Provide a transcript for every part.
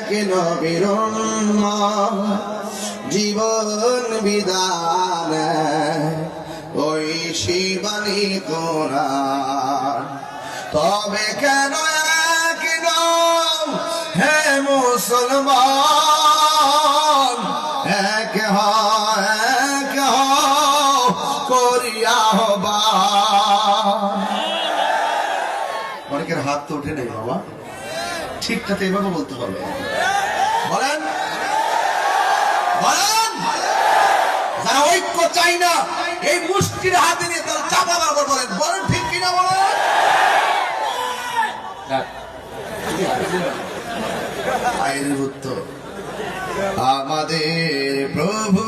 এক নবীর জীবন বিধান ওই শিবানী কোরআন। তবে কেন এক নাম হে মুসলমান, এক করিয়া হবা। অনেকের হাত তো ওঠে নেই বাবা, ঠিকঠাক এভাবে বলতে হবে। বলেন বলেন, যারা ঐক্য চাই না এই মুষ্টির হাতে নিয়ে তারা চাপা মারবার বলেন। বলেন ঠিক কিনা বলেন। আইনের উত্তর আমাদের প্রভু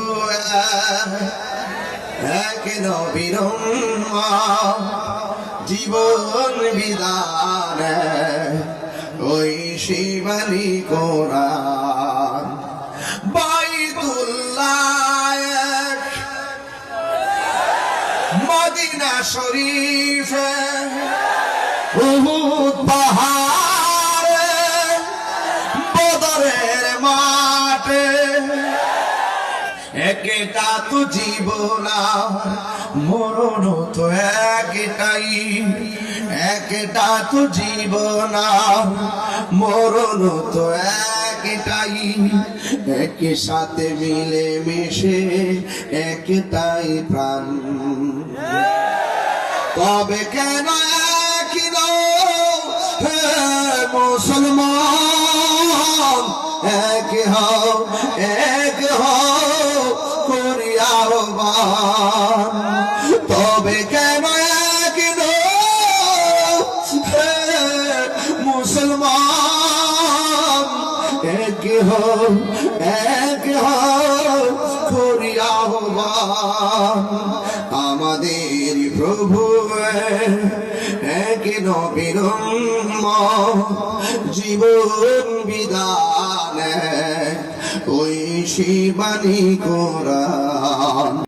এক নবীর জীবন বিধান ওই শিবানী কোরআন। বাইতুল্লাহ মদিনা শরীফ উহুদ পাহাড়ে বদরের মাঠে একটা তো জীবন মরণ তো একটাই, একটা তো জীবন মরণ তো একটাই, একই সাথে মিলে মিশে একটাই প্রাণ। তবে কেন একই হে মুসলমান, এক হও করিয়া হবান। তবে কেন একই হে মুসলমান, এক করিয়া হবান। আমাদের প্রভু এক নবীর জীবন বিধান ওই শিবানী কোরআন।